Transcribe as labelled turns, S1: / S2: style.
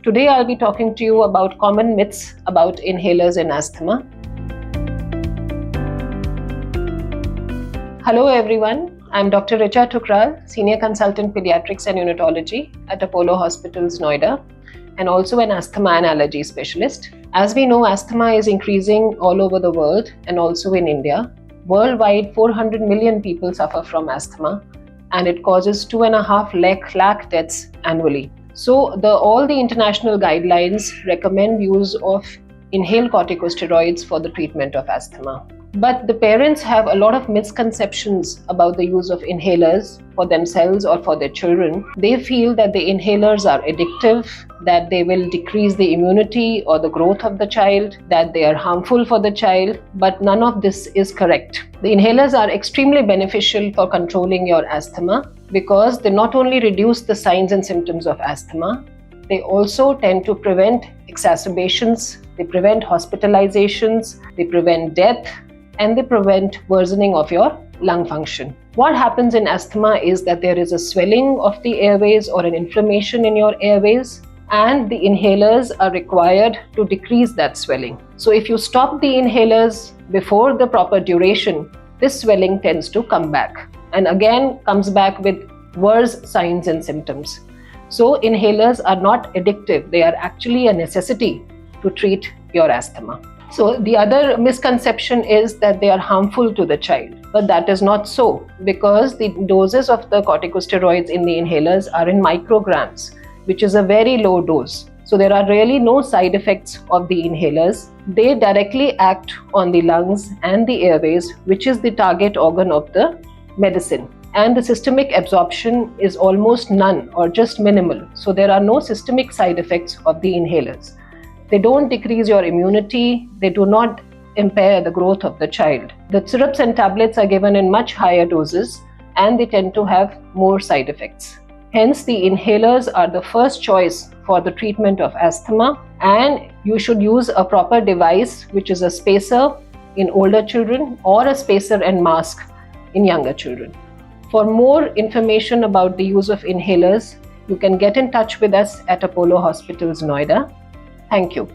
S1: Today I'll be talking to you about common myths about inhalers in asthma. Hello everyone, I'm Dr. Richa Thukral, Senior Consultant Pediatrics and Unitology at Apollo Hospitals, Noida, and also an asthma and allergy specialist. As we know, asthma is increasing all over the world and also in India. Worldwide, 400 million people suffer from asthma, and it causes 2.5 lakh deaths annually. So all the international guidelines recommend use of inhaled corticosteroids for the treatment of asthma. But the parents have a lot of misconceptions about the use of inhalers for themselves or for their children. They feel that the inhalers are addictive, that they will decrease the immunity or the growth of the child, that they are harmful for the child, but none of this is correct. The inhalers are extremely beneficial for controlling your asthma because they not only reduce the signs and symptoms of asthma, they also tend to prevent exacerbations, they prevent hospitalizations, they prevent death, and they prevent worsening of your lung function. What happens in asthma is that there is a swelling of the airways or an inflammation in your airways, and the inhalers are required to decrease that swelling. So if you stop the inhalers before the proper duration, this swelling tends to come back and again comes back with worse signs and symptoms. So inhalers are not addictive, they are actually a necessity to treat your asthma. So the other misconception is that they are harmful to the child, but that is not so because the doses of the corticosteroids in the inhalers are in micrograms, which is a very low dose. So there are really no side effects of the inhalers. They directly act on the lungs and the airways, which is the target organ of the medicine. And the systemic absorption is almost none or just minimal. So there are no systemic side effects of the inhalers. They don't decrease your immunity, they do not impair the growth of the child. The syrups and tablets are given in much higher doses and they tend to have more side effects. Hence, the inhalers are the first choice for the treatment of asthma, and you should use a proper device, which is a spacer in older children or a spacer and mask in younger children. For more information about the use of inhalers, you can get in touch with us at Apollo Hospitals, Noida. Thank you.